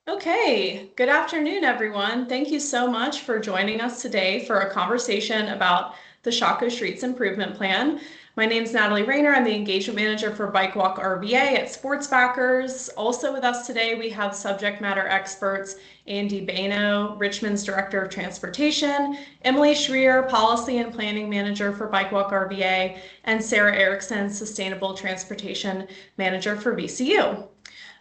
Okay, good afternoon, everyone. Thank you so much for joining us today for a conversation about the Shockoe Streets Improvement Plan. My name is Natalie Rayner. I'm the Engagement Manager for Bike Walk RVA at Sportsbackers. Also with us today, we have subject matter experts Andy Baino, Richmond's Director of Transportation, Emily Schreier, Policy and Planning Manager for Bike Walk RVA, and Sarah Erickson, Sustainable Transportation Manager for VCU.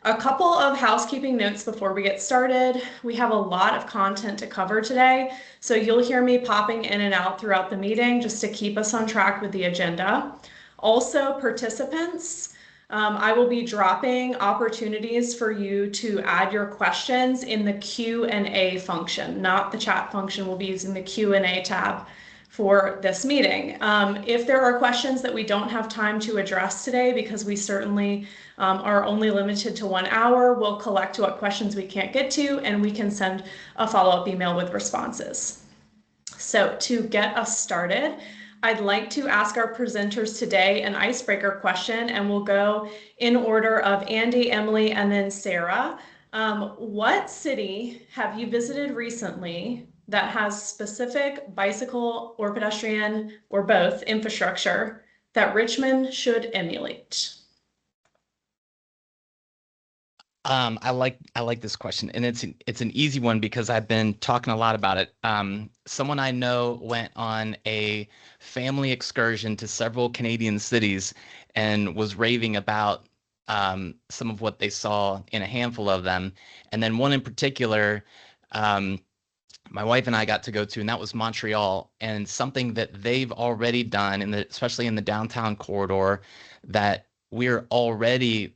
A couple of housekeeping notes before we get started. We have a lot of content to cover today, so you'll hear me popping in and out throughout the meeting just to keep us on track with the agenda. Also, participants, I will be dropping opportunities for you to add your questions in the Q&A function, not the chat function. We'll be using the Q&A tab for this meeting. If there are questions that we don't have time to address today, because we certainly are only limited to 1 hour, we'll collect what questions we can't get to, and we can send a follow-up email with responses. So to get us started, I'd like to ask our presenters today an icebreaker question, and we'll go in order of Andy, Emily, and then Sarah. What city have you visited recently that has specific bicycle or pedestrian or both infrastructure that Richmond should emulate? I like this question, and it's an easy one because I've been talking a lot about it. Someone I know went on a family excursion to several Canadian cities and was raving about some of what they saw in a handful of them, and then one in particular, my wife and I got to go to, and that was Montreal, and something that they've already done, especially in the downtown corridor, that we're already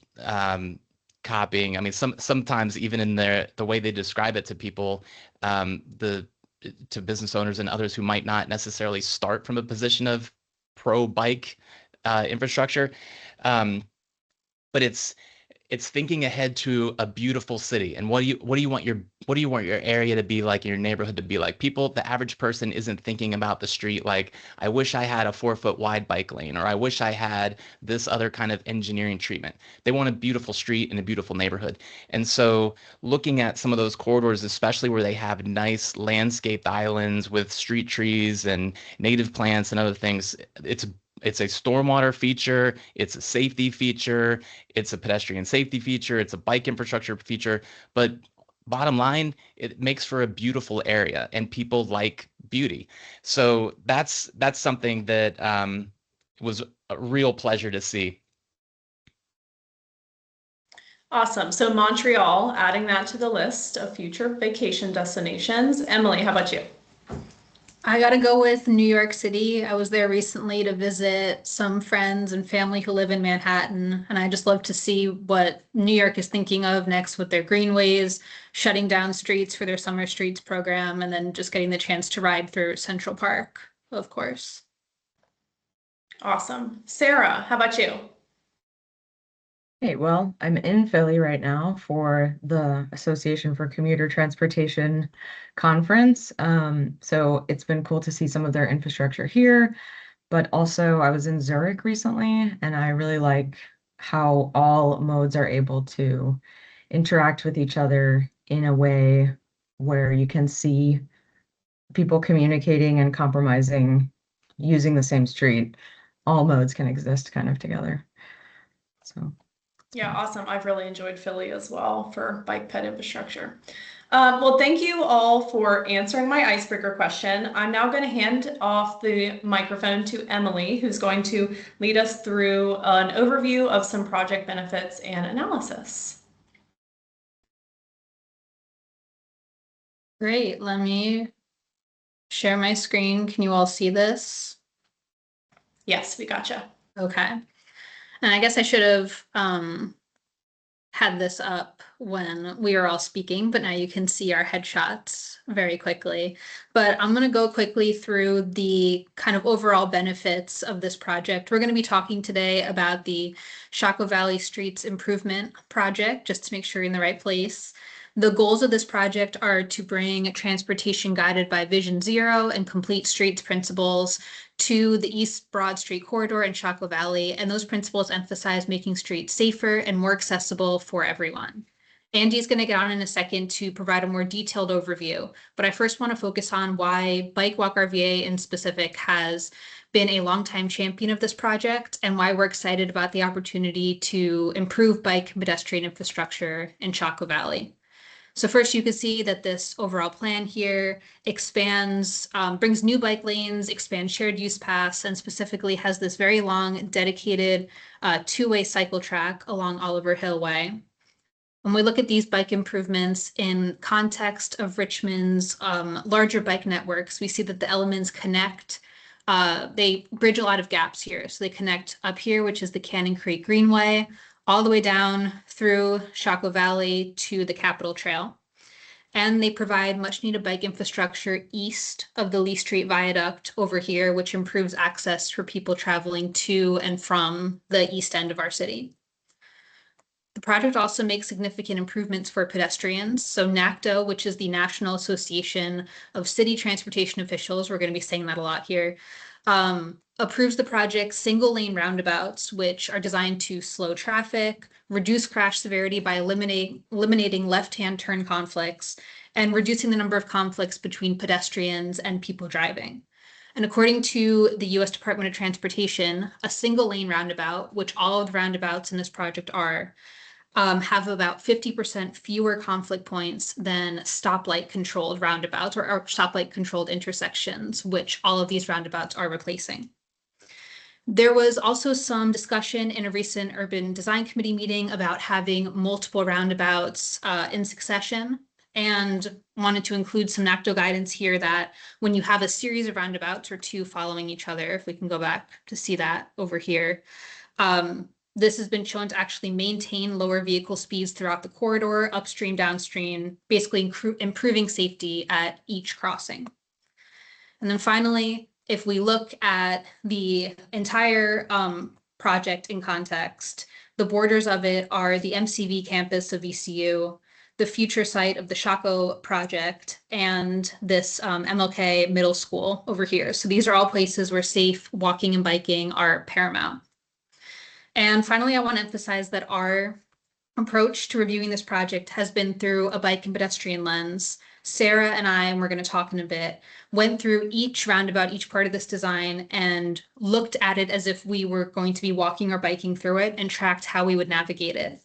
copying. I mean, sometimes even in the way they describe it to people, to business owners and others who might not necessarily start from a position of pro bike infrastructure, but it's thinking ahead to a beautiful city. And what do you want your area to be like, your neighborhood to be like? The average person isn't thinking about the street like, I wish I had a 4-foot wide bike lane, or I wish I had this other kind of engineering treatment. They want a beautiful street and a beautiful neighborhood. And so looking at some of those corridors, especially where they have nice landscaped islands with street trees and native plants and other things, it's a stormwater feature, it's a safety feature, it's a pedestrian safety feature, it's a bike infrastructure feature, but bottom line, it makes for a beautiful area, and people like beauty. So that's something that was a real pleasure to see. Awesome. So Montreal, adding that to the list of future vacation destinations. Emily, how about you? I gotta go with New York City. I was there recently to visit some friends and family who live in Manhattan, and I just love to see what New York is thinking of next with their greenways, shutting down streets for their Summer Streets program, and then just getting the chance to ride through Central Park, of course. Awesome. Sarah, how about you? Hey, well, I'm in Philly right now for the Association for Commuter Transportation conference. So it's been cool to see some of their infrastructure here, but also I was in Zurich recently, and I really like how all modes are able to interact with each other in a way where you can see people communicating and compromising using the same street. All modes can exist kind of together. So. Yeah, awesome. I've really enjoyed Philly as well for bike ped infrastructure. Well, thank you all for answering my icebreaker question. I'm now going to hand off the microphone to Emily, who's going to lead us through an overview of some project benefits and analysis. Great. Let me share my screen. Can you all see this? Yes, we gotcha. Okay. And I guess I should have had this up when we were all speaking, but now you can see our headshots very quickly. But I'm going to go quickly through the kind of overall benefits of this project. We're going to be talking today about the Shockoe Valley Streets Improvement Project, just to make sure you're in the right place. The goals of this project are to bring transportation guided by Vision Zero and complete streets principles to the East Broad Street corridor in Shockoe Valley, and those principles emphasize making streets safer and more accessible for everyone. Andy's going to get on in a second to provide a more detailed overview, but I first want to focus on why Bike Walk RVA in specific has been a longtime champion of this project and why we're excited about the opportunity to improve bike and pedestrian infrastructure in Shockoe Valley. So first you can see that this overall plan here expands, brings new bike lanes, expands shared use paths, and specifically has this very long dedicated two-way cycle track along Oliver Hill Way. When we look at these bike improvements in context of Richmond's larger bike networks, we see that the elements connect, they bridge a lot of gaps here. So they connect up here, which is the Cannon Creek Greenway, all the way down through Shockoe Valley to the Capitol Trail. And they provide much needed bike infrastructure east of the Lee Street Viaduct over here, which improves access for people traveling to and from the east end of our city. The project also makes significant improvements for pedestrians. So NACTO, which is the National Association of City Transportation Officials, we're going to be saying that a lot here, approves the project's single lane roundabouts, which are designed to slow traffic, reduce crash severity by eliminating left-hand turn conflicts, and reducing the number of conflicts between pedestrians and people driving. And according to the U.S. Department of Transportation, a single lane roundabout, which all of the roundabouts in this project are, have about 50% fewer conflict points than stoplight controlled roundabouts or stoplight controlled intersections, which all of these roundabouts are replacing. There was also some discussion in a recent urban design committee meeting about having multiple roundabouts in succession, and wanted to include some NACTO guidance here that when you have a series of roundabouts or two following each other, if we can go back to see that over here, this has been shown to actually maintain lower vehicle speeds throughout the corridor, upstream, downstream, basically improving safety at each crossing. And then finally, if we look at the entire project in context, the borders of it are the MCV campus of VCU, the future site of the Shockoe project, and this MLK middle school over here. So these are all places where safe walking and biking are paramount. And finally, I want to emphasize that our approach to reviewing this project has been through a bike and pedestrian lens. Sarah and I, and we're going to talk in a bit, went through each roundabout, each part of this design, and looked at it as if we were going to be walking or biking through it and tracked how we would navigate it.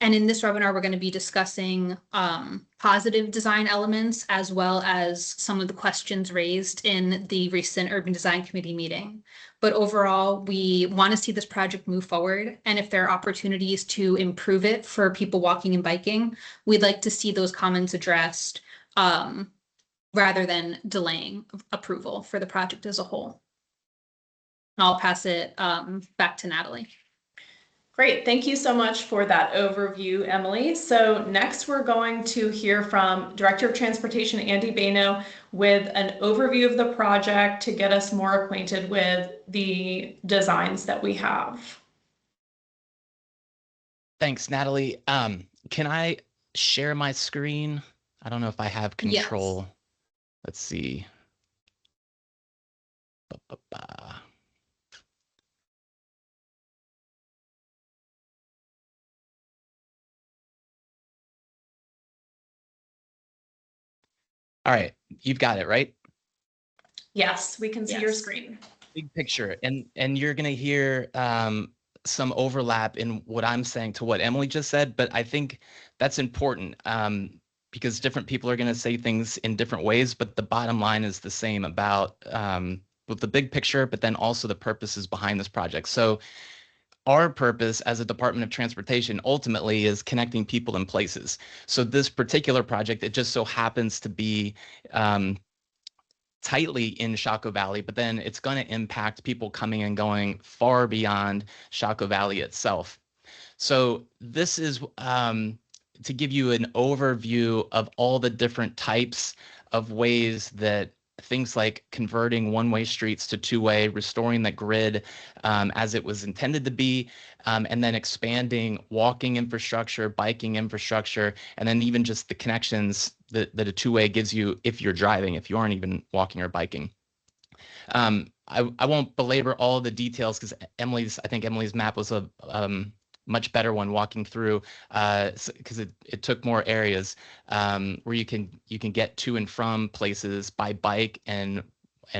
And in this webinar, we're going to be discussing positive design elements as well as some of the questions raised in the recent Urban Design Committee meeting. But overall, we want to see this project move forward. And if there are opportunities to improve it for people walking and biking, we'd like to see those comments addressed rather than delaying approval for the project as a whole. And I'll pass it back to Natalie. Great, thank you so much for that overview, Emily. So next we're going to hear from Director of Transportation, Andy Baino, with an overview of the project to get us more acquainted with the designs that we have. Thanks, Natalie. Can I share my screen? I don't know if I have control. Yes. Let's see. All right, you've got it, right? Yes, we can see your screen. Big picture, and you're gonna hear some overlap in what I'm saying to what Emily just said, but I think that's important because different people are gonna say things in different ways, but the bottom line is the same about with the big picture, but then also the purposes behind this project. So our purpose as a Department of Transportation ultimately is connecting people and places. So this particular project, it just so happens to be tightly in Shockoe Valley, but then it's going to impact people coming and going far beyond Shockoe Valley itself. So this is to give you an overview of all the different types of ways that things like converting one-way streets to two-way, restoring the grid as it was intended to be, and then expanding walking infrastructure, biking infrastructure, and then even just the connections that a two-way gives you if you're driving, if you aren't even walking or biking. I won't belabor all the details because I think Emily's map was much better one walking through, because it took more areas where you can get to and from places by bike and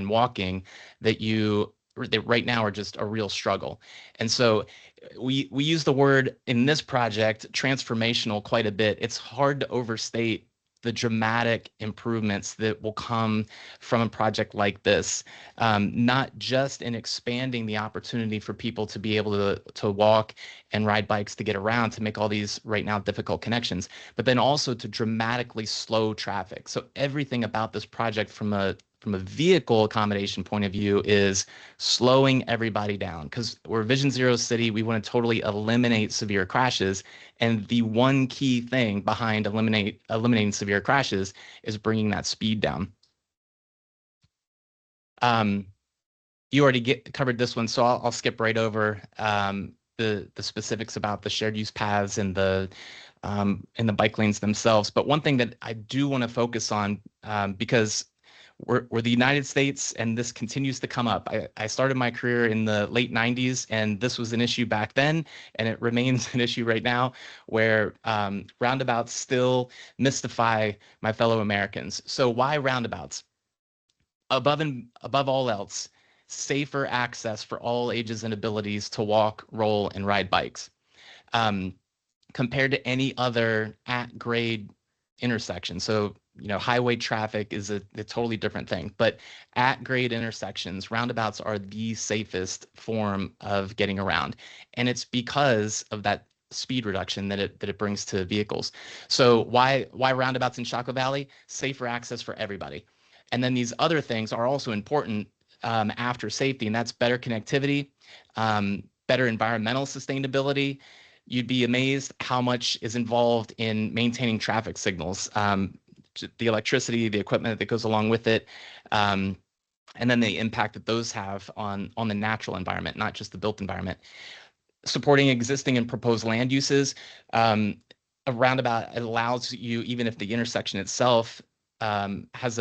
walking that right now are just a real struggle. And so we use the word in this project transformational quite a bit. It's hard to overstate the dramatic improvements that will come from a project like this, not just in expanding the opportunity for people to be able to walk and ride bikes to get around, to make all these right now difficult connections, but then also to dramatically slow traffic. So everything about this project from a vehicle accommodation point of view is slowing everybody down, because we're Vision Zero City. We want to totally eliminate severe crashes. And the one key thing behind eliminating severe crashes is bringing that speed down. You already covered this one, so I'll skip right over the specifics about the shared use paths and the bike lanes themselves. But one thing that I do want to focus on, because we're the United States, and this continues to come up. I started my career in the late 90s, and this was an issue back then, and it remains an issue right now, where roundabouts still mystify my fellow Americans. So why roundabouts? Above all else, safer access for all ages and abilities to walk, roll, and ride bikes. Compared to any other at-grade intersection. So, highway traffic is a totally different thing, but at grade intersections, roundabouts are the safest form of getting around. And it's because of that speed reduction that it brings to vehicles. So why roundabouts in Shockoe Valley? Safer access for everybody. And then these other things are also important after safety, and that's better connectivity, better environmental sustainability. You'd be amazed how much is involved in maintaining traffic signals. The electricity, the equipment that goes along with it, and then the impact that those have on the natural environment, not just the built environment. Supporting existing and proposed land uses. A roundabout allows you, even if the intersection itself has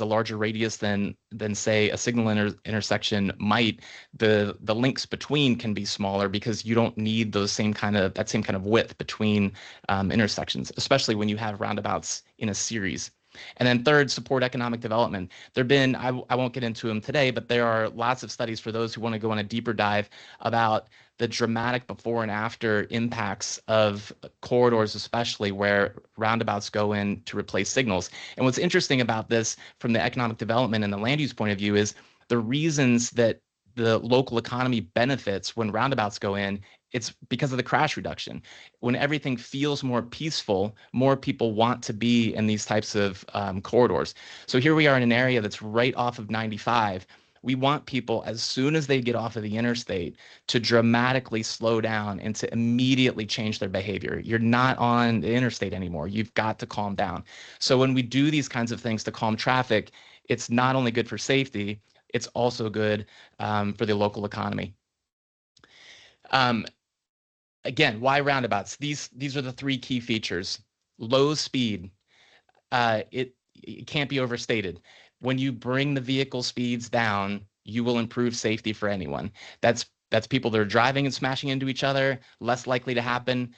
a larger radius than say a signal intersection might, the links between can be smaller, because you don't need that same kind of width between intersections, especially when you have roundabouts in a series. And then third, support economic development. There've been, I won't get into them today, but there are lots of studies for those who want to go on a deeper dive about the dramatic before and after impacts of corridors, especially where roundabouts go in to replace signals. And what's interesting about this from the economic development and the land use point of view is the reasons that the local economy benefits when roundabouts go in. It's because of the crash reduction. When everything feels more peaceful, more people want to be in these types of corridors. So here we are in an area that's right off of 95. We want people, as soon as they get off of the interstate, to dramatically slow down and to immediately change their behavior. You're not on the interstate anymore. You've got to calm down. So when we do these kinds of things to calm traffic, it's not only good for safety, it's also good for the local economy. Again, why roundabouts? These are the three key features. Low speed. It can't be overstated. When you bring the vehicle speeds down, you will improve safety for anyone. That's people that are driving and smashing into each other, less likely to happen.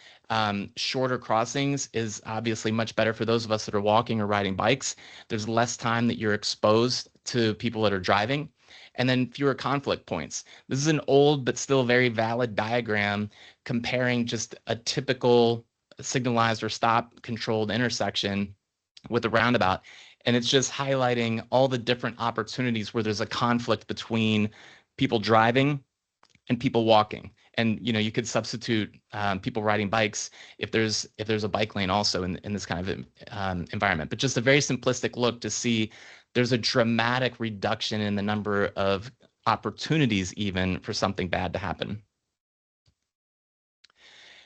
Shorter crossings is obviously much better for those of us that are walking or riding bikes. There's less time that you're exposed to people that are driving. And then fewer conflict points. This is an old but still very valid diagram comparing just a typical signalized or stop controlled intersection with a roundabout. And it's just highlighting all the different opportunities where there's a conflict between people driving and people walking. And you could substitute people riding bikes if there's a bike lane also in this kind of environment. But just a very simplistic look to see there's a dramatic reduction in the number of opportunities even for something bad to happen.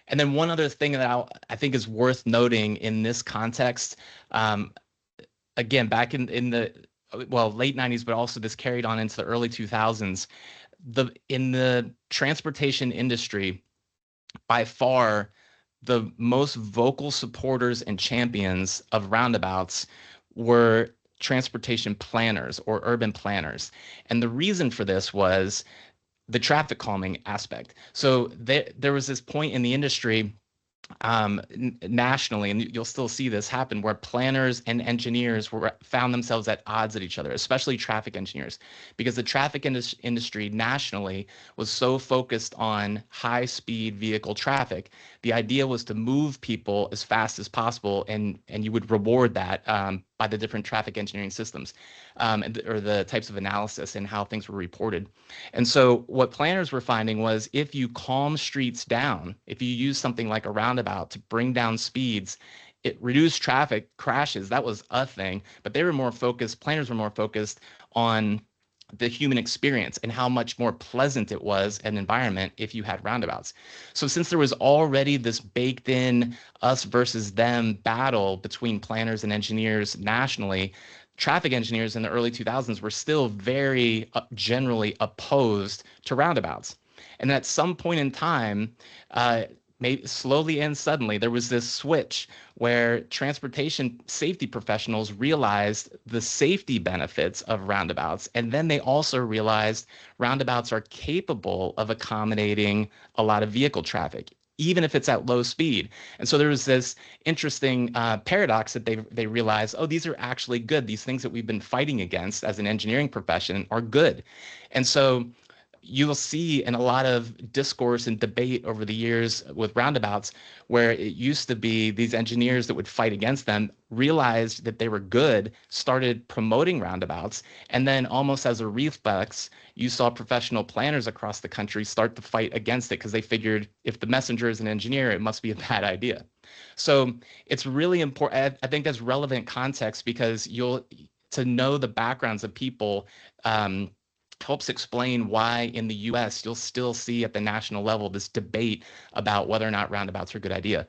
And then one other thing that I think is worth noting in this context, again, back in the late 90s, but also this carried on into the early 2000s, in the transportation industry, by far, the most vocal supporters and champions of roundabouts were transportation planners or urban planners. And the reason for this was the traffic calming aspect. So there was this point in the industry nationally, and you'll still see this happen, where planners and engineers found themselves at odds at each other, especially traffic engineers, because the traffic industry nationally was so focused on high-speed vehicle traffic. The idea was to move people as fast as possible, and you would reward that by the different traffic engineering systems or the types of analysis and how things were reported. And so what planners were finding was, if you calm streets down, if you use something like a roundabout to bring down speeds, it reduced traffic crashes. That was a thing, but they were more focused, planners were more focused on the human experience and how much more pleasant it was an environment if you had roundabouts. So since there was already this baked in us versus them battle between planners and engineers nationally, traffic engineers in the early 2000s were still very generally opposed to roundabouts. And at some point in time, maybe slowly and suddenly, there was this switch where transportation safety professionals realized the safety benefits of roundabouts. And then they also realized roundabouts are capable of accommodating a lot of vehicle traffic, even if it's at low speed. And so there was this interesting paradox that they realized, oh, these are actually good. These things that we've been fighting against as an engineering profession are good. And so you'll see in a lot of discourse and debate over the years with roundabouts, where it used to be these engineers that would fight against them realized that they were good, started promoting roundabouts, and then almost as a reflex, you saw professional planners across the country start to fight against it because they figured if the messenger is an engineer, it must be a bad idea. So it's really important. I think that's relevant context, because to know the backgrounds of people helps explain why in the US you'll still see at the national level this debate about whether or not roundabouts are a good idea.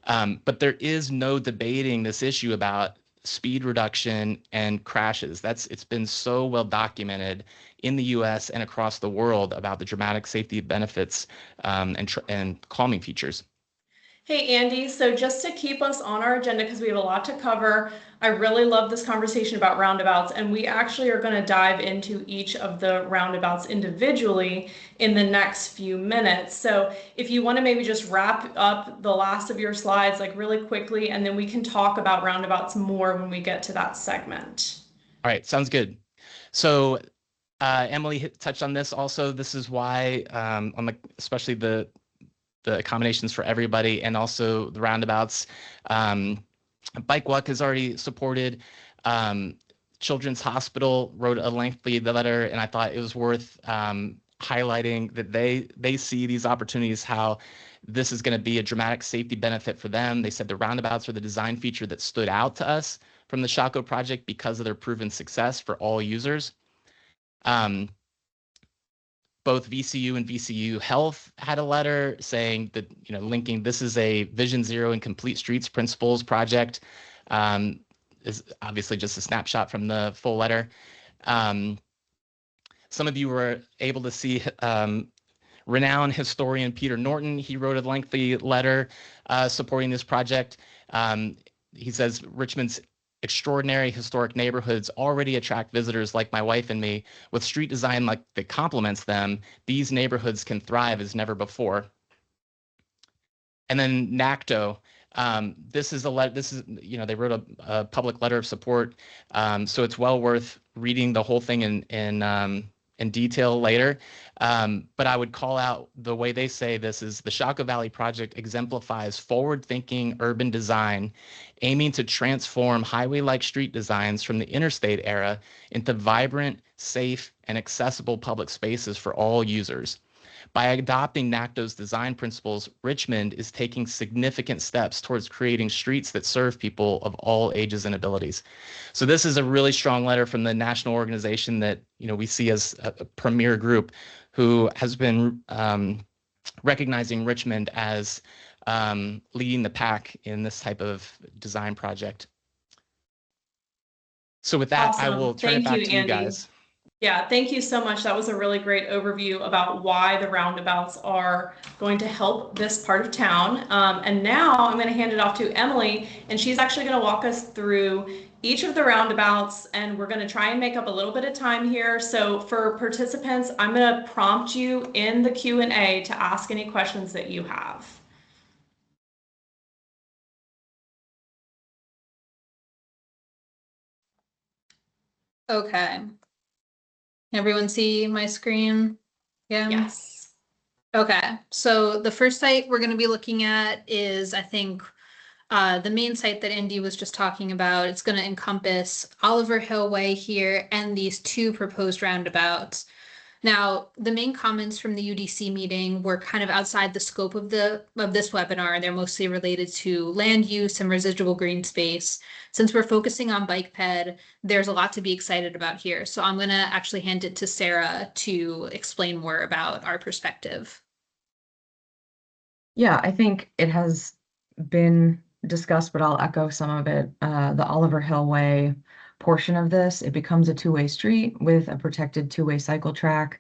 But there is no debating this issue about speed reduction and crashes. It's been so well documented in the US and across the world about the dramatic safety benefits and calming features. Hey, Andy, so just to keep us on our agenda, because we have a lot to cover, I really love this conversation about roundabouts, and we actually are going to dive into each of the roundabouts individually in the next few minutes. So if you want to maybe just wrap up the last of your slides like really quickly, and then we can talk about roundabouts more when we get to that segment. All right, sounds good. So Emily touched on this also. This is why especially the accommodations for everybody, and also the roundabouts. Bike Walk is already supported. Children's Hospital wrote a lengthy letter, and I thought it was worth highlighting that they see these opportunities, how this is going to be a dramatic safety benefit for them. They said the roundabouts are the design feature that stood out to us from the Shockoe project because of their proven success for all users. Both VCU and VCU Health had a letter saying that, linking this is a Vision Zero and Complete Streets Principles project. Is obviously just a snapshot from the full letter. Some of you were able to see renowned historian Peter Norton. He wrote a lengthy letter supporting this project. He says Richmond's extraordinary historic neighborhoods already attract visitors like my wife and me. With street design that complements them, these neighborhoods can thrive as never before. And then NACTO, this is they wrote a public letter of support, so it's well worth reading the whole thing in detail later. But I would call out the way they say this is the Shockoe Valley project exemplifies forward-thinking urban design, aiming to transform highway-like street designs from the interstate era into vibrant, safe, and accessible public spaces for all users. By adopting NACTO's design principles, Richmond is taking significant steps towards creating streets that serve people of all ages and abilities. So this is a really strong letter from the national organization that we see as a premier group who has been recognizing Richmond as leading the pack in this type of design project. So with that, Awesome. I will turn it back to you guys. Yeah, thank you so much. That was a really great overview about why the roundabouts are going to help this part of town. And now I'm going to hand it off to Emily, and she's actually going to walk us through each of the roundabouts, and we're going to try and make up a little bit of time here. So for participants, I'm going to prompt you in the Q&A to ask any questions that you have. Okay. Everyone see my screen? Yeah. Yes. Okay. So the first site we're going to be looking at is, I think, the main site that Andy was just talking about. It's going to encompass Oliver Hill Way here and these two proposed roundabouts. Now, the main comments from the UDC meeting were kind of outside the scope of this webinar. They're mostly related to land use and residual green space. Since we're focusing on bike ped, there's a lot to be excited about here. So I'm going to actually hand it to Sarah to explain more about our perspective. Yeah, I think it has been discussed, but I'll echo some of it. The Oliver Hill Way portion of this, it becomes a two-way street with a protected two-way cycle track.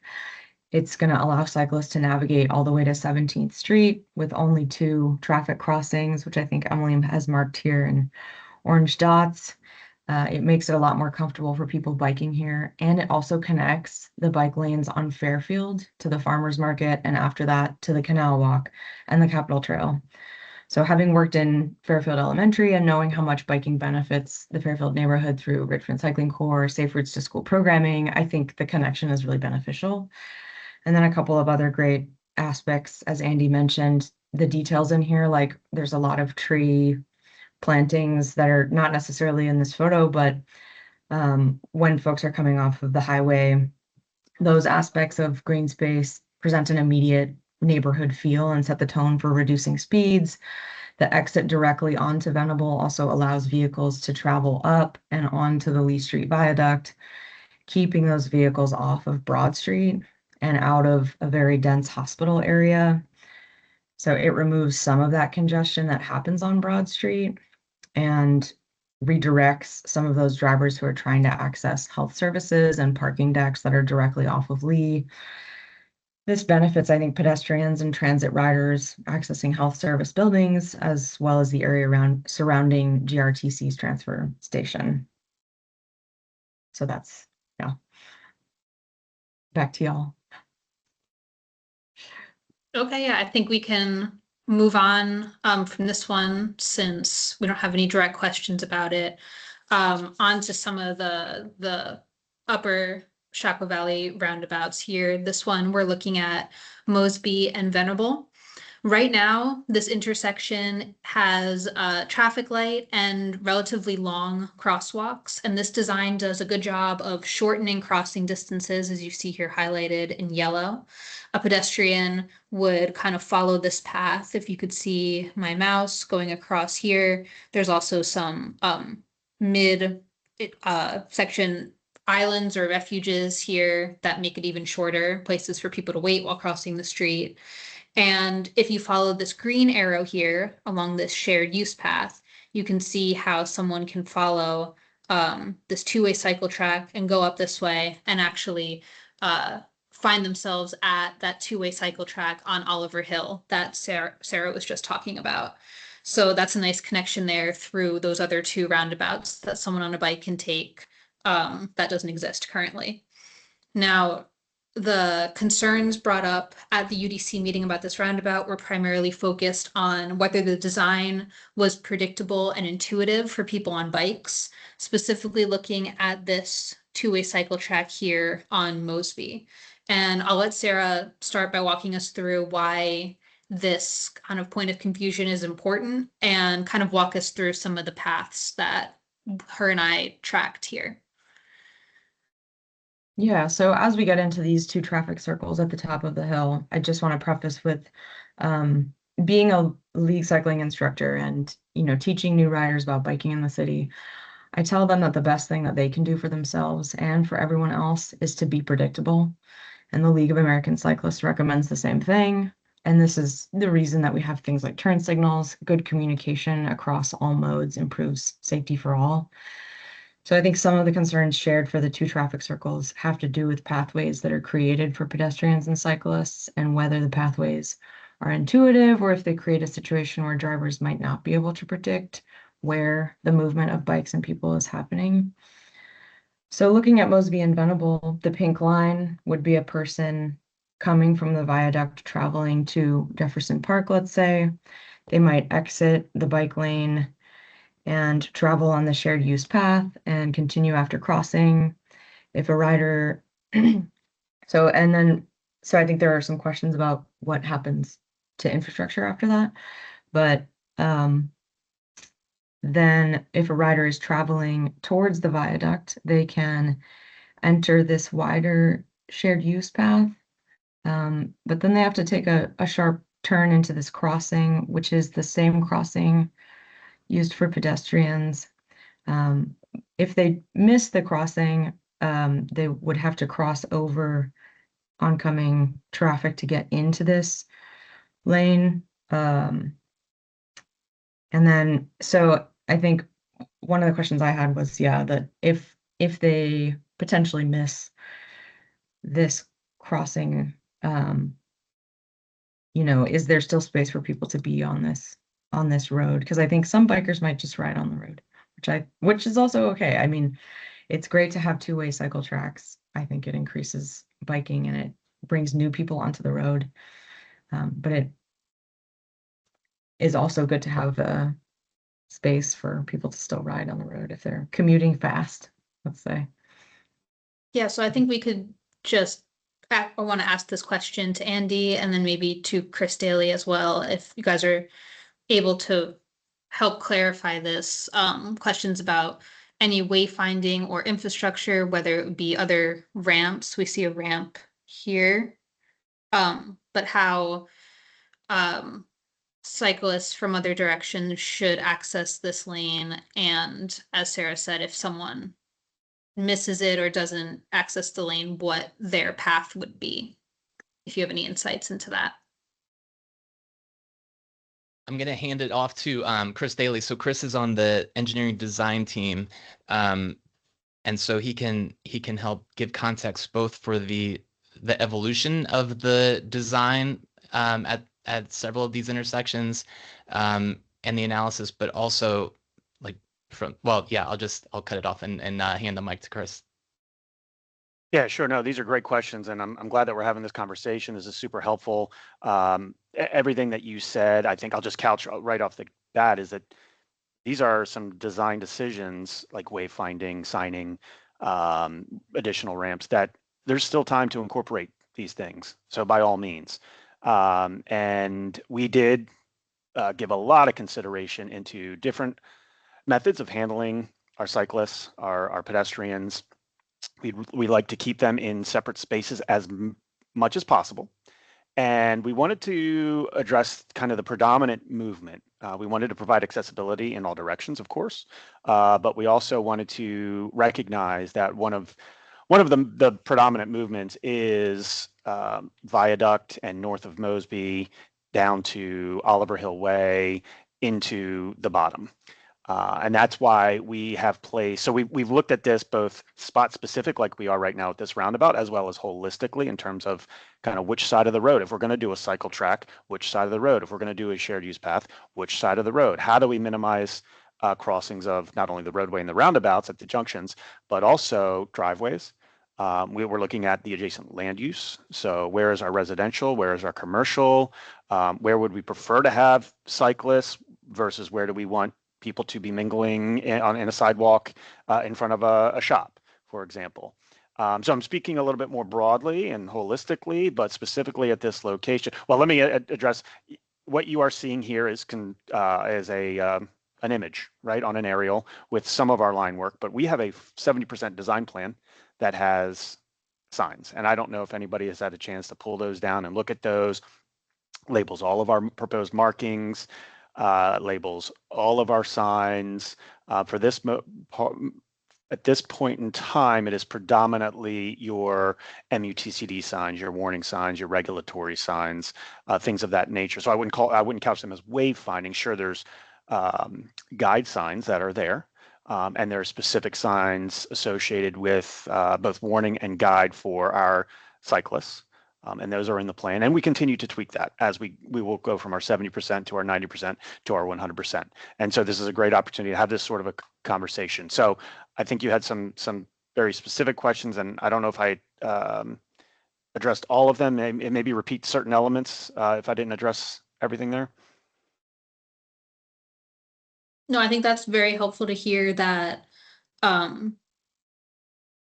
It's going to allow cyclists to navigate all the way to 17th Street with only 2 traffic crossings, which I think Emily has marked here in orange dots. It makes it a lot more comfortable for people biking here, and it also connects the bike lanes on Fairfield to the farmers market, and after that to the Canal Walk and the Capitol Trail. So having worked in Fairfield Elementary and knowing how much biking benefits the Fairfield neighborhood through Richmond Cycling Corps, Safe Routes to School programming, I think the connection is really beneficial. And then a couple of other great aspects, as Andy mentioned, the details in here, like there's a lot of tree plantings that are not necessarily in this photo, but when folks are coming off of the highway, those aspects of green space present an immediate neighborhood feel and set the tone for reducing speeds. The exit directly onto Venable also allows vehicles to travel up and onto the Lee Street Viaduct, keeping those vehicles off of Broad Street and out of a very dense hospital area. So it removes some of that congestion that happens on Broad Street and redirects some of those drivers who are trying to access health services and parking decks that are directly off of Lee. This benefits, I think, pedestrians and transit riders accessing health service buildings, as well as the area surrounding GRTC's transfer station. So that's, yeah. Back to y'all. Okay, yeah, I think we can move on from this one since we don't have any direct questions about it. On to some of the upper Shockoe Valley roundabouts here. This one we're looking at Mosby and Venable. Right now, this intersection has a traffic light and relatively long crosswalks, and this design does a good job of shortening crossing distances, as you see here highlighted in yellow. A pedestrian would kind of follow this path. If you could see my mouse going across here, there's also some mid section islands or refuges here that make it even shorter, places for people to wait while crossing the street. And if you follow this green arrow here along this shared use path, you can see how someone can follow this two-way cycle track and go up this way and actually find themselves at that two-way cycle track on Oliver Hill that Sarah was just talking about. So that's a nice connection there through those other 2 roundabouts that someone on a bike can take that doesn't exist currently. Now, the concerns brought up at the UDC meeting about this roundabout were primarily focused on whether the design was predictable and intuitive for people on bikes, specifically looking at this two-way cycle track here on Mosby. And I'll let Sarah start by walking us through why this kind of point of confusion is important and kind of walk us through some of the paths that her and I tracked here. Yeah, so as we get into these 2 traffic circles at the top of the hill, I just want to preface with being a league cycling instructor and, teaching new riders about biking in the city. I tell them that the best thing that they can do for themselves and for everyone else is to be predictable. And the League of American Cyclists recommends the same thing. And this is the reason that we have things like turn signals. Good communication across all modes improves safety for all. So I think some of the concerns shared for the 2 traffic circles have to do with pathways that are created for pedestrians and cyclists and whether the pathways are intuitive or if they create a situation where drivers might not be able to predict where the movement of bikes and people is happening. So looking at Mosby and Venable, the pink line would be a person coming from the viaduct traveling to Jefferson Park, let's say. They might exit the bike lane and travel on the shared use path and continue after crossing. If a rider, so I think there are some questions about what happens to infrastructure after that. But then if a rider is traveling towards the viaduct, they can enter this wider shared use path. But then they have to take a sharp turn into this crossing, which is the same crossing used for pedestrians. If they miss the crossing, they would have to cross over oncoming traffic to get into this lane. And then, so I think one of the questions I had was, yeah, that if they potentially miss this crossing, is there still space for people to be on this road? Because I think some bikers might just ride on the road, which is also okay. I mean, it's great to have two-way cycle tracks. I think it increases biking and it brings new people onto the road. But it is also good to have a space for people to still ride on the road if they're commuting fast, let's say. Yeah, so I think we could just, I want to ask this question to Andy and then maybe to Chris Daly as well, if you guys are able to help clarify this, questions about any wayfinding or infrastructure, whether it would be other ramps. We see a ramp here, but how cyclists from other directions should access this lane. And as Sarah said, if someone misses it or doesn't access the lane, what their path would be, if you have any insights into that. I'm going to hand it off to Chris Daly. So Chris is on the engineering design team. And so he can help give context both for the evolution of the design at several of these intersections and the analysis, but also I'll cut it off and hand the mic to Chris. Yeah, sure. No, these are great questions, and I'm glad that we're having this conversation. This is super helpful. Everything that you said, I think I'll just couch right off the bat is that these are some design decisions like wayfinding, signing, additional ramps that there's still time to incorporate these things. So by all means. And we did give a lot of consideration into different methods of handling our cyclists, our pedestrians. We like to keep them in separate spaces as much as possible. And we wanted to address kind of the predominant movement. We wanted to provide accessibility in all directions, of course, but we also wanted to recognize that one of the predominant movements is Viaduct and north of Mosby down to Oliver Hill Way into the bottom. And that's why we have placed, so we've looked at this both spot specific like we are right now at this roundabout, as well as holistically in terms of kind of which side of the road. If we're going to do a cycle track, which side of the road? If we're going to do a shared use path, which side of the road? How do we minimize crossings of not only the roadway and the roundabouts at the junctions, but also driveways? We were looking at the adjacent land use. So where is our residential? Where is our commercial? Where would we prefer to have cyclists versus where do we want people to be mingling in a sidewalk in front of a shop, for example. So I'm speaking a little bit more broadly and holistically, but specifically at this location. Well, let me address what you are seeing here is an image, right, on an aerial with some of our line work, but we have a 70% design plan that has signs. And I don't know if anybody has had a chance to pull those down and look at those, labels all of our proposed markings, labels all of our signs. For this at this point in time, it is predominantly your MUTCD signs, your warning signs, your regulatory signs, things of that nature. So I wouldn't couch them as wayfinding. Sure, there's guide signs that are there, and there are specific signs associated with both warning and guide for our cyclists. And those are in the plan, and we continue to tweak that as we will go from our 70% to our 90% to our 100%. And so this is a great opportunity to have this sort of a conversation. So I think you had some very specific questions, and I don't know if I addressed all of them. Maybe repeat certain elements if I didn't address everything there. No, I think that's very helpful to hear that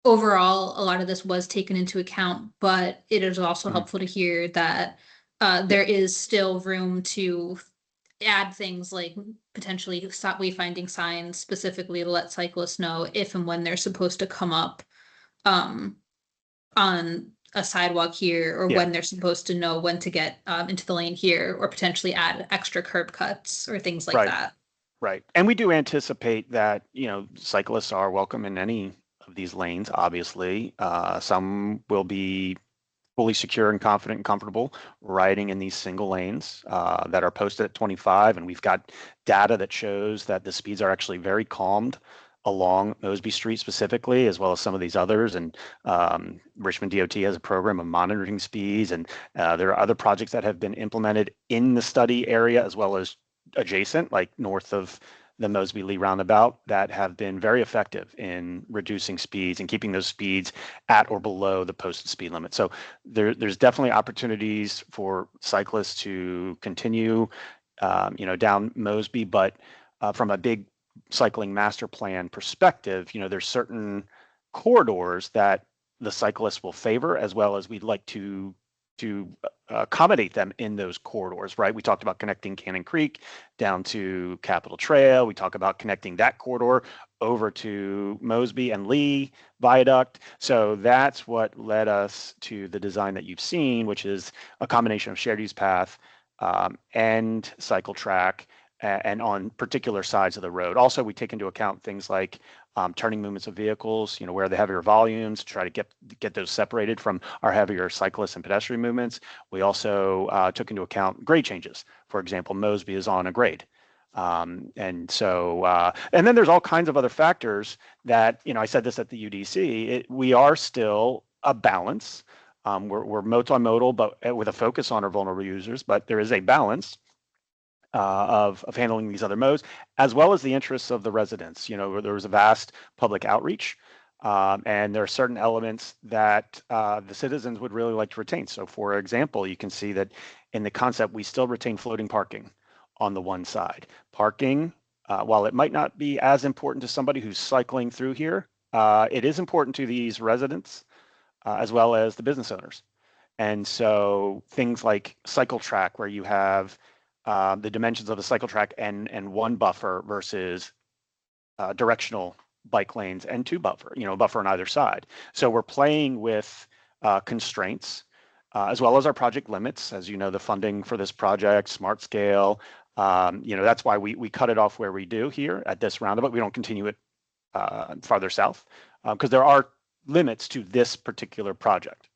overall, a lot of this was taken into account, but it is also helpful to hear that there is still room to add things like potentially stop wayfinding signs specifically to let cyclists know if and when they're supposed to come up on a sidewalk here, or when they're supposed to know when to get into the lane here, or potentially add extra curb cuts or things like that. Right. And we do anticipate that, cyclists are welcome in any of these lanes, obviously. Some will be fully secure and confident and comfortable riding in these single lanes that are posted at 25. And we've got data that shows that the speeds are actually very calmed along Mosby Street specifically, as well as some of these others. And Richmond DOT has a program of monitoring speeds. And there are other projects that have been implemented in the study area, as well as adjacent, like north of the Mosby Lee roundabout, that have been very effective in reducing speeds and keeping those speeds at or below the posted speed limit. So there's definitely opportunities for cyclists to continue, down Mosby, but from a big cycling master plan perspective, there's certain corridors that the cyclists will favor, as well as we'd like to accommodate them in those corridors, right? We talked about connecting Cannon Creek down to Capitol Trail. We talk about connecting that corridor over to Mosby and Lee Viaduct. So that's what led us to the design that you've seen, which is a combination of shared use path and cycle track, and on particular sides of the road. Also, we take into account things like turning movements of vehicles, where the heavier volumes, to try to get those separated from our heavier cyclist and pedestrian movements. We also took into account grade changes. For example, Mosby is on a grade. And then there's all kinds of other factors that, I said this at the UDC, we are still a balance. We're multimodal, but with a focus on our vulnerable users, but there is a balance of handling these other modes, as well as the interests of the residents. There was a vast public outreach, and there are certain elements that the citizens would really like to retain. So for example, you can see that in the concept, we still retain floating parking on the one side. Parking, while it might not be as important to somebody who's cycling through here, it is important to these residents as well as the business owners. And so things like cycle track, where you have the dimensions of a cycle track and one buffer versus directional bike lanes and two buffer, a buffer on either side. So we're playing with constraints as well as our project limits. As you know, the funding for this project, smart scale, that's why we cut it off where we do here at this roundabout. We don't continue it farther south because there are limits to this particular project.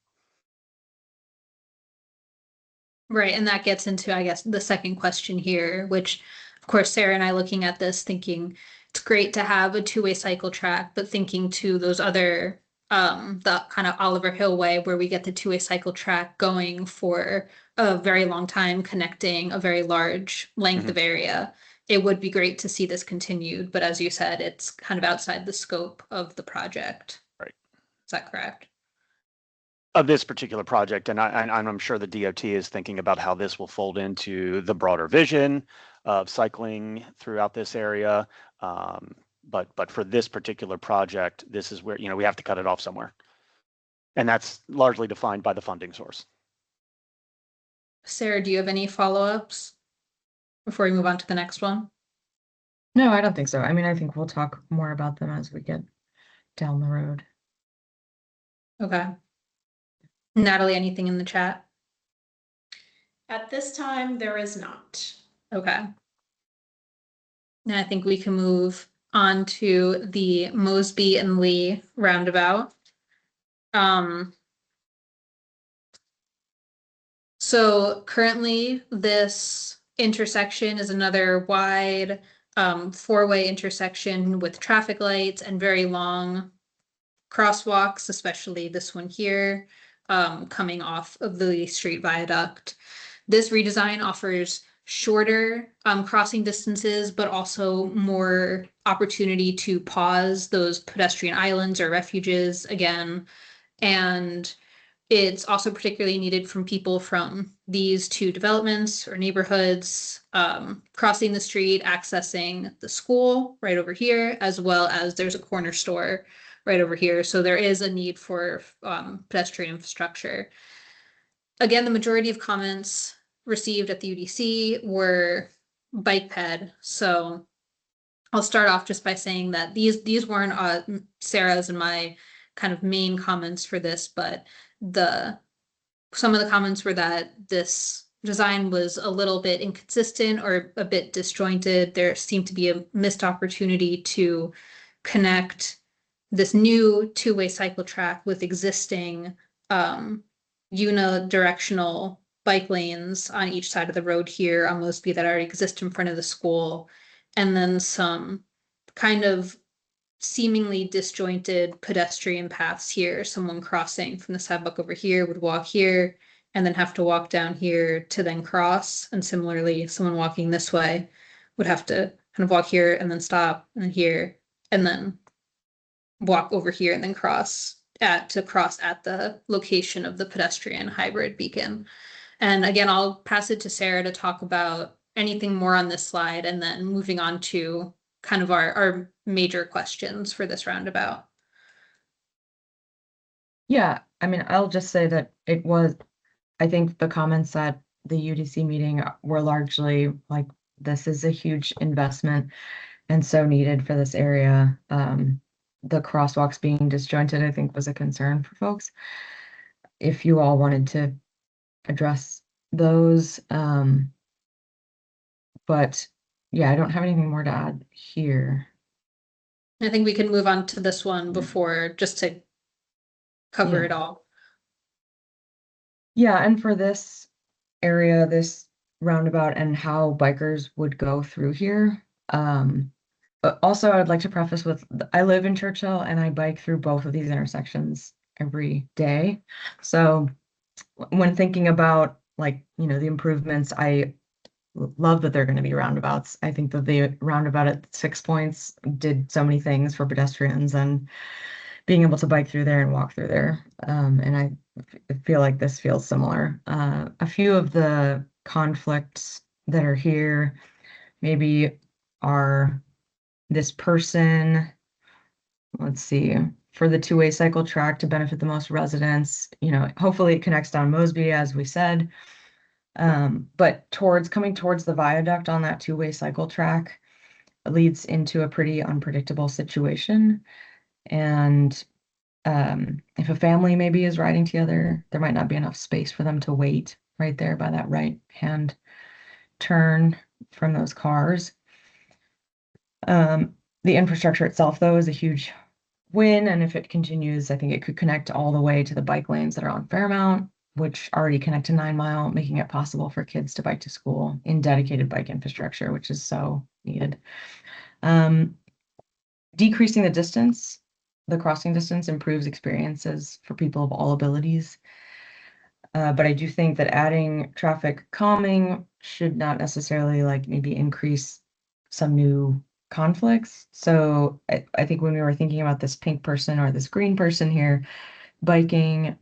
Right, and that gets into, I guess, the second question here, which, of course, Sarah and I looking at this thinking it's great to have a two-way cycle track, but thinking to those other, the kind of Oliver Hill way, where we get the two-way cycle track going for a very long time, connecting a very large length of area. It would be great to see this continued, but as you said, it's kind of outside the scope of the project. Right. Is that correct? Of this particular project, and I'm sure the DOT is thinking about how this will fold into the broader vision of cycling throughout this area. But for this particular project, this is where we have to cut it off somewhere, and that's largely defined by the funding source. Sarah, do you have any follow-ups before we move on to the next one? No, I don't think so. I mean, I think we'll talk more about them as we get down the road. Okay. Natalie, anything in the chat? At this time, there is not. Okay. Now I think we can move on to the Mosby and Lee roundabout. So currently this intersection is another wide four-way intersection with traffic lights and very long crosswalks, especially this one here. coming off of the Lee Street Viaduct. This redesign offers shorter crossing distances, but also more opportunity to pause those pedestrian islands or refuges again. And it's also particularly needed from people from these two developments or neighborhoods, crossing the street, accessing the school right over here, as well as there's a corner store right over here. So there is a need for pedestrian infrastructure. Again, the majority of comments received at the UDC were bike ped. So I'll start off just by saying that these weren't Sarah's and my kind of main comments for this, but some of the comments were that this design was a little bit inconsistent or a bit disjointed. There seemed to be a missed opportunity to connect this new two-way cycle track with existing unidirectional bike lanes on each side of the road here on Mosby that already exist in front of the school, and then some kind of seemingly disjointed pedestrian paths here. Someone crossing from the sidewalk over here would walk here and then have to walk down here to then cross. And similarly, someone walking this way would have to kind of walk here and then stop and here and then walk over here and then cross at the location of the pedestrian hybrid beacon. And again, I'll pass it to Sarah to talk about anything more on this slide and then moving on to kind of our major questions for this roundabout. Yeah, I mean, I'll just say that I think the comments at the UDC meeting were largely like, this is a huge investment and so needed for this area. The crosswalks being disjointed, I think, was a concern for folks. If you all wanted to address those, but yeah, I don't have anything more to add here. I think we can move on to this one before, just to cover it all. Yeah, and for this area, this roundabout and how bikers would go through here. But also, I'd like to preface with, I live in Churchill and I bike through both of these intersections every day. So when thinking about the improvements, I love that they're going to be roundabouts. I think that the roundabout at 6 Points did so many things for pedestrians and being able to bike through there and walk through there. And I feel like this feels similar. A few of the conflicts that are here maybe are this person, let's see, for the two-way cycle track to benefit the most residents, hopefully it connects down Mosby, as we said. But coming towards the viaduct on that two-way cycle track leads into a pretty unpredictable situation. And if a family maybe is riding together, there might not be enough space for them to wait right there by that right-hand turn from those cars. The infrastructure itself, though, is a huge win. And if it continues, I think it could connect all the way to the bike lanes that are on Fairmount, which already connect to 9 Mile, making it possible for kids to bike to school in dedicated bike infrastructure, which is so needed. Decreasing the distance, the crossing distance, improves experiences for people of all abilities. But I do think that adding traffic calming should not necessarily maybe increase some new conflicts. So I think when we were thinking about this pink person or this green person here biking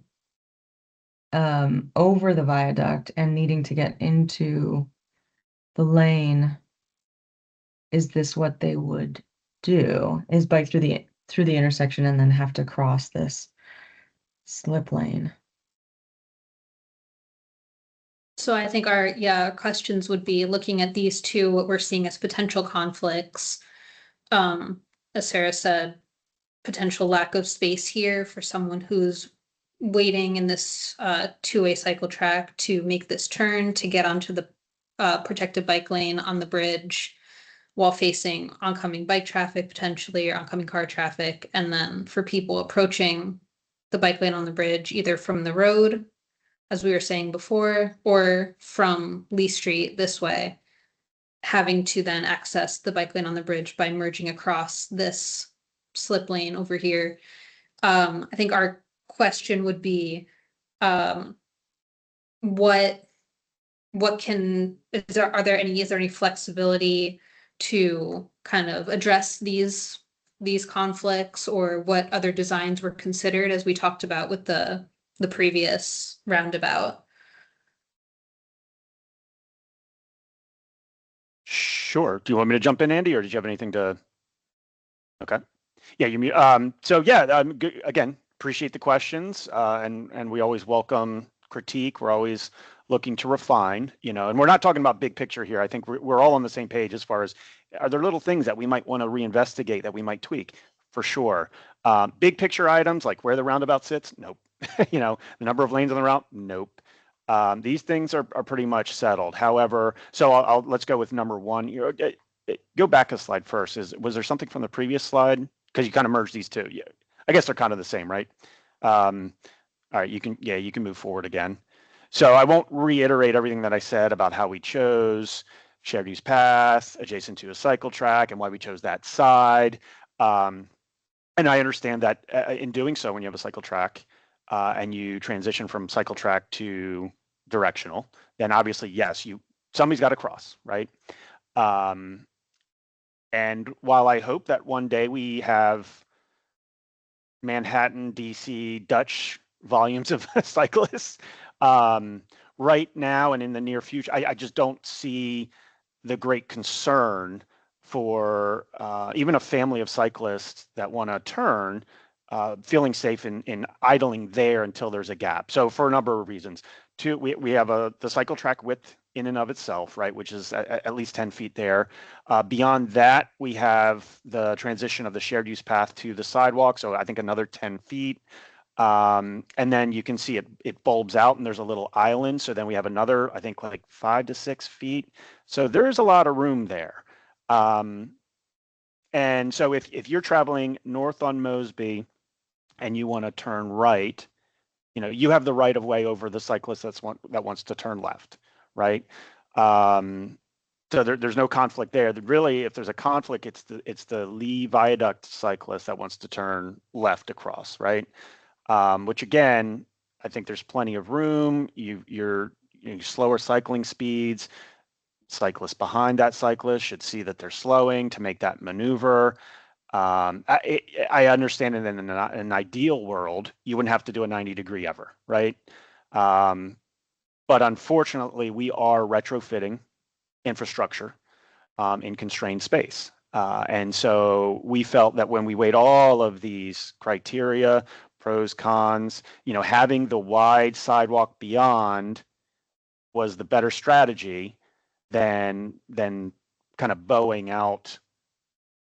over the viaduct and needing to get into the lane, is this what they would do? Is bike through the intersection and then have to cross this slip lane? So I think our questions would be looking at these two, what we're seeing as potential conflicts. As Sarah said, potential lack of space here for someone who's waiting in this two-way cycle track to make this turn to get onto the protected bike lane on the bridge while facing oncoming bike traffic potentially or oncoming car traffic. And then for people approaching the bike lane on the bridge, either from the road, as we were saying before, or from Lee Street this way, having to then access the bike lane on the bridge by merging across this slip lane over here. I think our question would be, what is there any flexibility to kind of address these conflicts, or what other designs were considered as we talked about with the previous roundabout? Sure. Do you want me to jump in, Andy, or did you have anything to? Okay. Yeah, so yeah, again, appreciate the questions, and we always welcome critique. We're always looking to refine, and we're not talking about big picture here. I think we're all on the same page as far as, are there little things that we might want to reinvestigate, that we might tweak? For sure. Big picture items like where the roundabout sits, nope. The number of lanes on the route, nope. These things are pretty much settled. However, so let's go with number one. Go back a slide first. Was there something from the previous slide? Because you kind of merged these two. Yeah, I guess they're kind of the same, right? All right, you can move forward again. So I won't reiterate everything that I said about how we chose shared use path adjacent to a cycle track and why we chose that side. And I understand that in doing so, when you have a cycle track and you transition from cycle track to directional, then obviously, yes, somebody's got to cross, right? And while I hope that one day we have Manhattan, DC, Dutch volumes of cyclists, right now and in the near future, I just don't see the great concern for even a family of cyclists that want to turn, feeling safe in idling there until there's a gap. So for a number of reasons. Two, we have the cycle track width in and of itself, right, which is at least 10 feet there. Beyond that, we have the transition of the shared use path to the sidewalk, so I think another 10 feet. And then you can see it bulbs out and there's a little island. So then we have another, I think, like 5 to 6 feet. So there's a lot of room there. And so if you're traveling north on Mosby and you want to turn right, you have the right of way over the cyclist that wants to turn left, right? So there's no conflict there. Really, if there's a conflict, it's the Lee Viaduct cyclist that wants to turn left across, right? Which again, I think there's plenty of room. You're slower cycling speeds. Cyclists behind that cyclist should see that they're slowing to make that maneuver. I understand that in an ideal world, you wouldn't have to do a 90-degree ever, right? But unfortunately, we are retrofitting infrastructure in constrained space. And so we felt that when we weighed all of these criteria, pros, cons, having the wide sidewalk beyond was the better strategy than kind of bowing out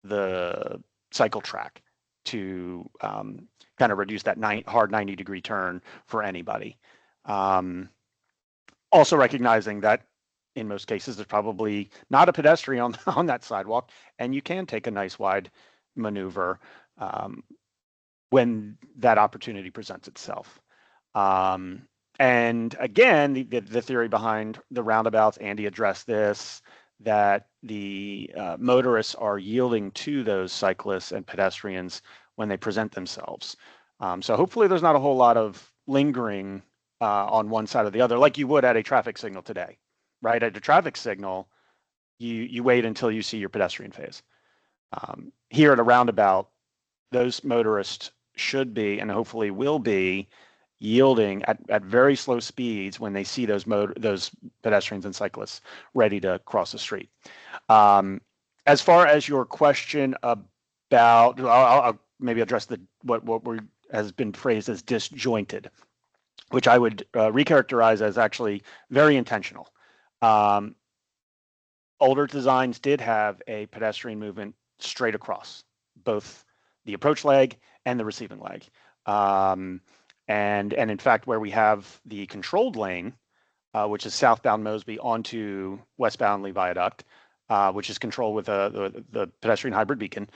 the cycle track to kind of reduce that hard 90-degree turn for anybody. Also recognizing that in most cases, there's probably not a pedestrian on that sidewalk, and you can take a nice wide maneuver when that opportunity presents itself. And again, the theory behind the roundabouts, Andy addressed this, that the motorists are yielding to those cyclists and pedestrians when they present themselves. So hopefully there's not a whole lot of lingering on one side or the other, like you would at a traffic signal today, right? At a traffic signal, you wait until you see your pedestrian phase. Here at a roundabout, those motorists should be, and hopefully will be, yielding at very slow speeds when they see those pedestrians and cyclists ready to cross the street. As far as your question about, I'll maybe address what has been phrased as disjointed, which I would recharacterize as actually very intentional. Older designs did have a pedestrian movement straight across both the approach leg and the receiving leg. And in fact, where we have the controlled lane, which is southbound Mosby onto westbound Lee Viaduct, which is controlled with the pedestrian hybrid beacon,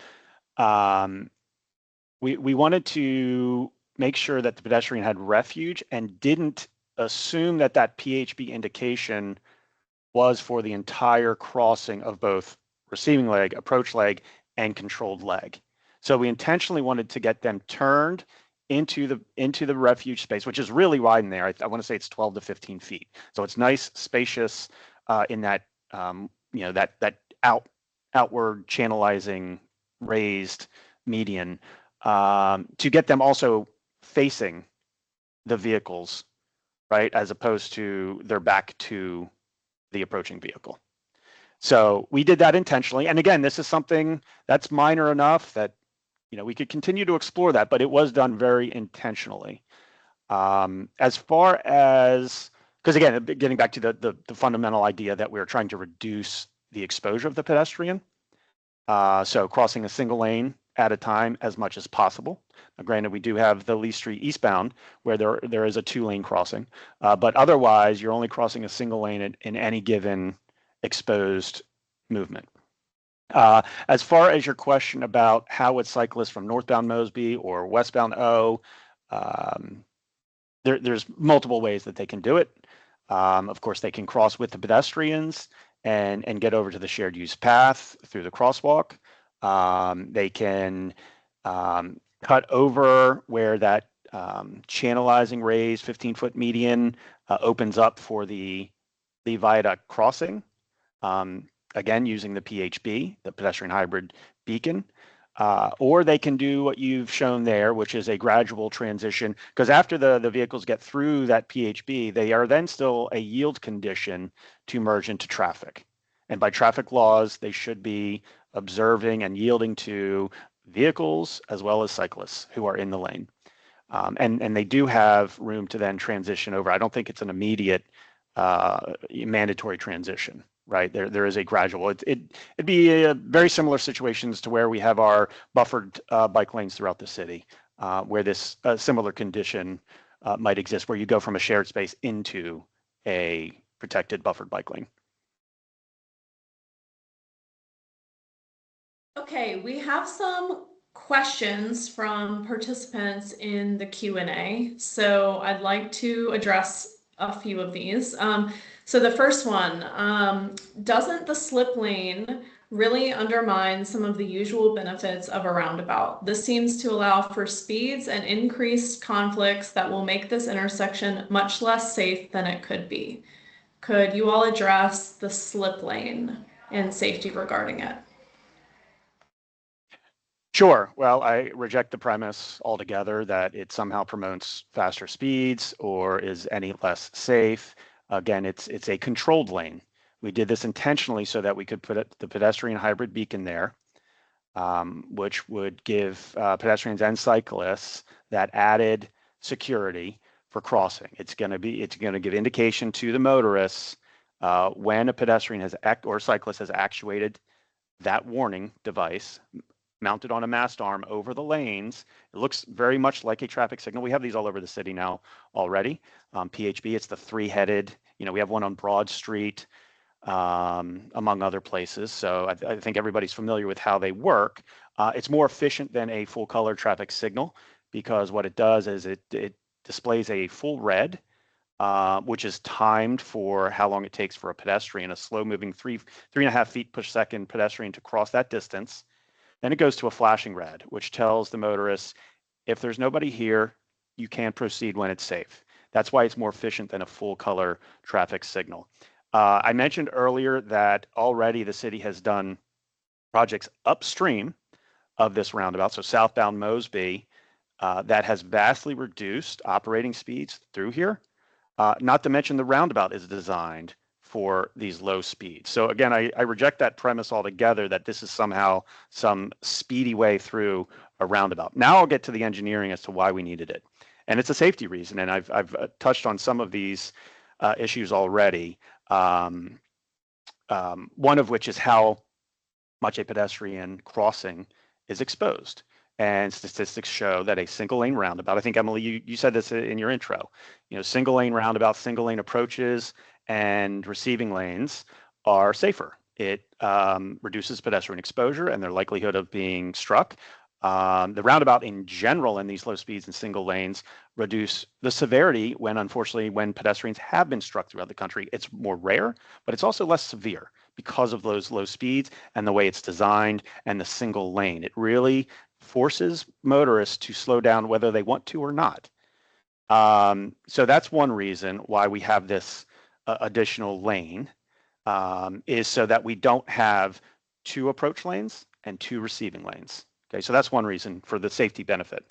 we wanted to make sure that the pedestrian had refuge and didn't assume that PHB indication was for the entire crossing of both receiving leg, approach leg, and controlled leg. So we intentionally wanted to get them turned into the refuge space, which is really wide in there. I want to say it's 12 to 15 feet. So it's nice, spacious in that that outward channelizing raised median to get them also facing the vehicles, right, as opposed to their back to the approaching vehicle. So we did that intentionally. And again, this is something that's minor enough that we could continue to explore that, but it was done very intentionally. As far as, because again, getting back to the fundamental idea that we're trying to reduce the exposure of the pedestrian. So crossing a single lane at a time as much as possible. Now, granted, we do have the Lee Street eastbound where there is a 2-lane crossing, but otherwise you're only crossing a single lane in any given exposed movement. As far as your question about how would cyclists from northbound Mosby or westbound O, there's multiple ways that they can do it. Of course, they can cross with the pedestrians and get over to the shared use path through the crosswalk. They can cut over where that channelizing raised 15-foot median opens up for the viaduct crossing. Again, using the PHB, the pedestrian hybrid beacon, or they can do what you've shown there, which is a gradual transition, because after the vehicles get through that PHB, they are then still a yield condition to merge into traffic. And by traffic laws, they should be observing and yielding to vehicles as well as cyclists who are in the lane. And they do have room to then transition over. I don't think it's an immediate mandatory transition. Right, there is a gradual. It'd be very similar situations to where we have our buffered bike lanes throughout the city, where this similar condition might exist, where you go from a shared space into a protected buffered bike lane. Okay, we have some questions from participants in the Q&A, so I'd like to address a few of these. So the first one, doesn't the slip lane really undermine some of the usual benefits of a roundabout? This seems to allow for speeds and increased conflicts that will make this intersection much less safe than it could be. Could you all address the slip lane and safety regarding it? Sure. Well, I reject the premise altogether that it somehow promotes faster speeds or is any less safe. Again, it's a controlled lane. We did this intentionally so that we could put the pedestrian hybrid beacon there, which would give pedestrians and cyclists that added security for crossing. It's going to give indication to the motorists when a pedestrian or cyclist has actuated that warning device mounted on a mast arm over the lanes. It looks very much like a traffic signal. We have these all over the city now already. PHB, it's the 3-headed, we have one on Broad Street, among other places. So I think everybody's familiar with how they work. It's more efficient than a full color traffic signal because what it does is it displays a full red, which is timed for how long it takes for a pedestrian, a slow moving 3.5 feet per second pedestrian to cross that distance. Then it goes to a flashing red, which tells the motorists, if there's nobody here, you can proceed when it's safe. That's why it's more efficient than a full color traffic signal. I mentioned earlier that already the city has done projects upstream of this roundabout, so southbound Mosby, that has vastly reduced operating speeds through here. Not to mention the roundabout is designed for these low speeds. So again, I reject that premise altogether that this is somehow some speedy way through a roundabout. Now I'll get to the engineering as to why we needed it. And it's a safety reason. And I've touched on some of these issues already. One of which is how much a pedestrian crossing is exposed. And statistics show that a single lane roundabout, I think, Emily, you said this in your intro, single lane roundabout, single lane approaches and receiving lanes are safer. It reduces pedestrian exposure and their likelihood of being struck. The roundabout in general in these low speeds and single lanes reduce the severity when pedestrians have been struck throughout the country. It's more rare, but it's also less severe because of those low speeds and the way it's designed and the single lane. It really forces motorists to slow down whether they want to or not. So that's one reason why we have this additional lane, is so that we don't have 2 approach lanes and 2 receiving lanes. Okay, so that's one reason for the safety benefit.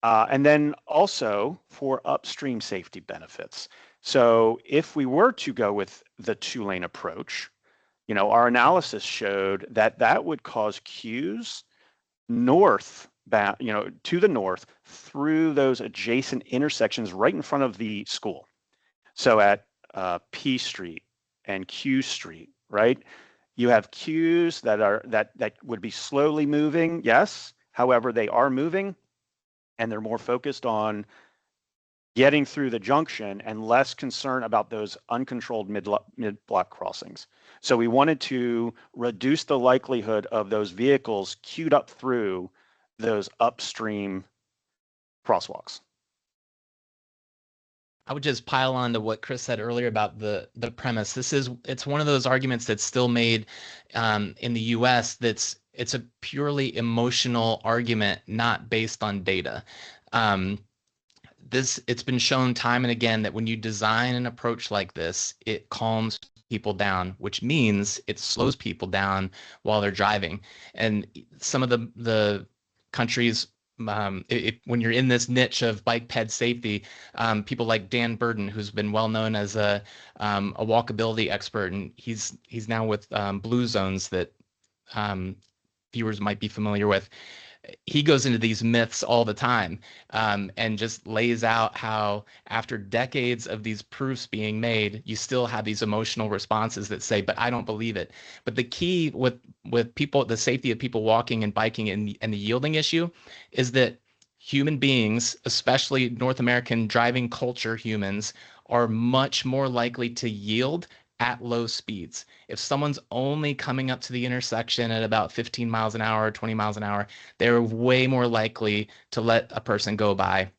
And then also for upstream safety benefits. So if we were to go with the 2-lane approach, you know, our analysis showed that that would cause queues northbound, you know, to the north through those adjacent intersections right in front of the school. So at P Street and Q Street, right? You have queues that would be slowly moving, yes. However, they are moving, and they're more focused on getting through the junction and less concerned about those uncontrolled mid-block crossings. So we wanted to reduce the likelihood of those vehicles queued up through those upstream crosswalks. I would just pile on to what Chris said earlier about the premise. It's one of those arguments that's still made in the US it's a purely emotional argument, not based on data. It's been shown time and again that when you design an approach like this, it calms people down, which means it slows people down while they're driving. And some of the countries, when you're in this niche of bike ped safety, people like Dan Burden, who's been well known as a walkability expert, and he's now with Blue Zones that viewers might be familiar with. He goes into these myths all the time, and just lays out how after decades of these proofs being made, you still have these emotional responses that say, but I don't believe it. But the key with people, the safety of people walking and biking and the yielding issue is that human beings, especially North American driving culture humans, are much more likely to yield at low speeds. If someone's only coming up to the intersection at about 15 miles an hour or 20 miles an hour, they're way more likely to let a person go by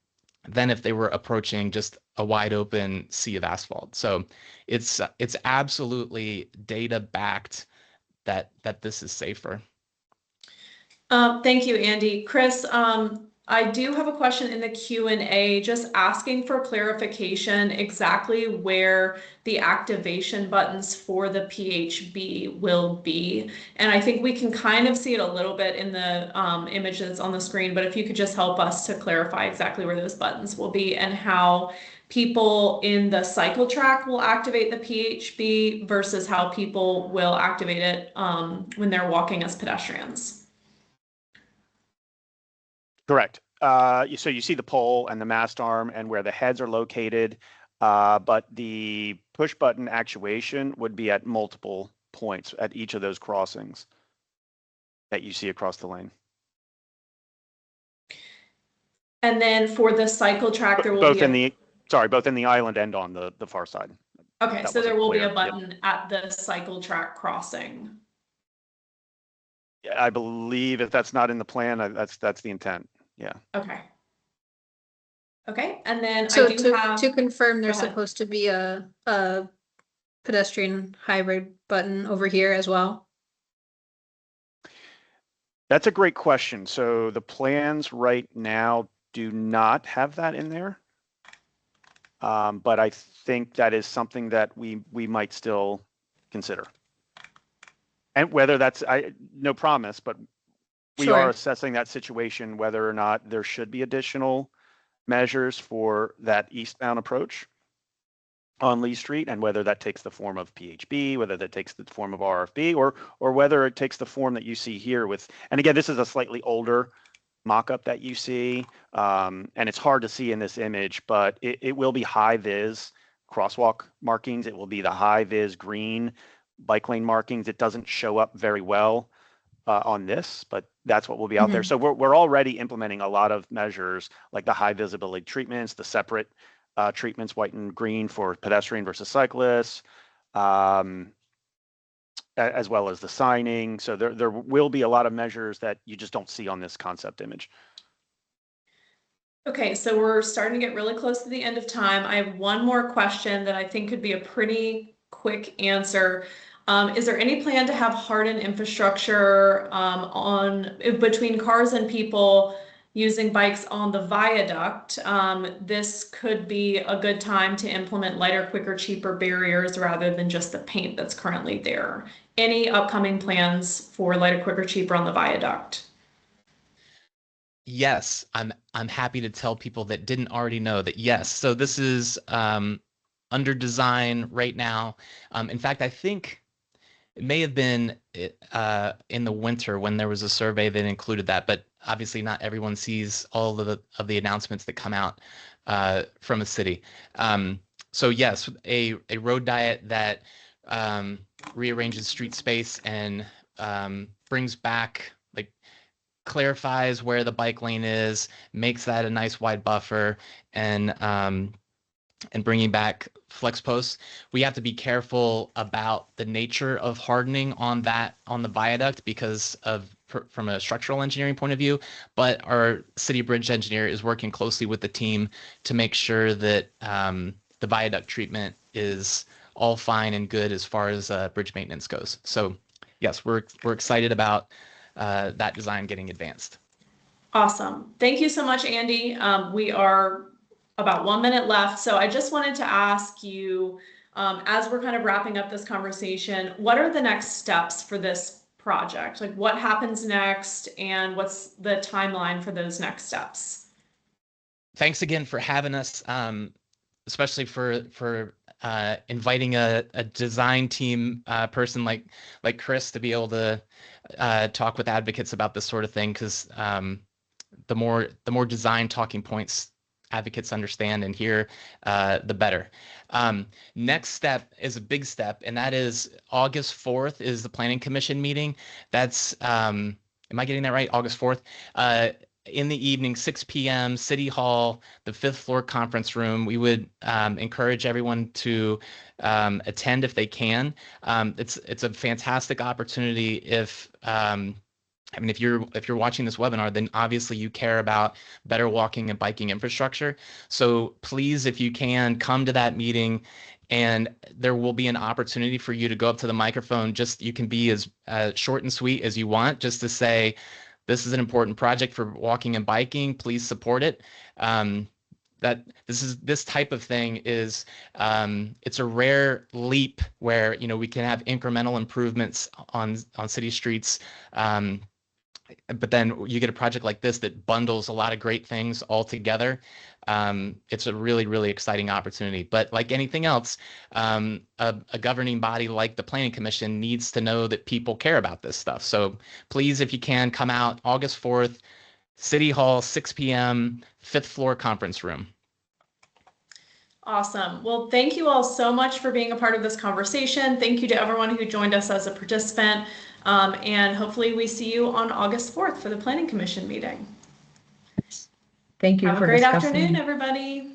than if they were approaching just a wide open sea of asphalt. So it's absolutely data backed that this is safer. Thank you, Andy. Chris, I do have a question in the Q&A just asking for clarification exactly where the activation buttons for the PHB will be. And I think we can kind of see it a little bit in the image that's on the screen, but if you could just help us to clarify exactly where those buttons will be and how people in the cycle track will activate the PHB versus how people will activate it when they're walking as pedestrians. Correct. So you see the pole and the mast arm and where the heads are located, but the push button actuation would be at multiple points at each of those crossings that you see across the lane. And then for the cycle track, there will both be both in the island and on the far side. Okay, so there will be a button at the cycle track crossing. I believe if that's not in the plan, that's the intent. Yeah. Okay. Okay, and then So I do have to confirm, there's ahead. supposed to be a pedestrian hybrid button over here as well. That's a great question. So the plans right now do not have that in there. But I think that is something that we might still consider. And whether that's, no promise, but we Sure. are assessing that situation, whether or not there should be additional measures for that eastbound approach on Lee Street, and whether that takes the form of PHB, whether that takes the form of RFB, or whether it takes the form that you see here with, and again, this is a slightly older mock-up that you see, and it's hard to see in this image, but it will be high-vis crosswalk markings. It will be the high-vis green bike lane markings. It doesn't show up very well on this, but that's what will be out there. So we're already implementing a lot of measures like the high visibility treatments, the separate treatments, white and green for pedestrian versus cyclists, as well as the signing. So there will be a lot of measures that you just don't see on this concept image. Okay, so we're starting to get really close to the end of time. I have one more question that I think could be a pretty quick answer. Is there any plan to have hardened infrastructure between cars and people using bikes on the viaduct? This could be a good time to implement lighter, quicker, cheaper barriers rather than just the paint that's currently there. Any upcoming plans for lighter, quicker, cheaper on the viaduct? Yes, I'm happy to tell people that didn't already know that yes. So this is under design right now. In fact, I think it may have been in the winter when there was a survey that included that, but obviously not everyone sees all of the announcements that come out from a city. So yes, a road diet that rearranges street space and brings back, like, clarifies where the bike lane is, makes that a nice wide buffer, and bringing back flex posts. We have to be careful about the nature of hardening on the viaduct because of from a structural engineering point of view, but our city bridge engineer is working closely with the team to make sure that the viaduct treatment is all fine and good as far as bridge maintenance goes. So yes, we're excited about that design getting advanced. Awesome. Thank you so much, Andy. We are about 1 minute left. So I just wanted to ask you, as we're kind of wrapping up this conversation, what are the next steps for this project? Like, what happens next and what's the timeline for those next steps? Thanks again for having us, especially for inviting a design team person like Chris to be able to talk with advocates about this sort of thing, because the more design talking points advocates understand and hear, the better. Next step is a big step, and that is August 4th is the Planning Commission meeting. That's, am I getting that right? August 4th? In the evening, 6 p.m., City Hall, the 5th floor conference room. We would encourage everyone to attend if they can. It's a fantastic opportunity if if you're watching this webinar, then obviously you care about better walking and biking infrastructure. So please, if you can, come to that meeting, and there will be an opportunity for you to go up to the microphone. You can be as short and sweet as you want, just to say, this is an important project for walking and biking. Please support it. This type of thing is it's a rare leap where we can have incremental improvements on city streets. But then you get a project like this that bundles a lot of great things all together. It's a really, really exciting opportunity. But like anything else, a governing body like the Planning Commission needs to know that people care about this stuff. So please, if you can, come out August 4th, City Hall, 6 p.m., 5th floor conference room. Awesome. Well, thank you all so much for being a part of this conversation. Thank you to everyone who joined us as a participant. And hopefully we see you on August 4th for the Planning Commission meeting. Thank you. Have a great afternoon, everybody.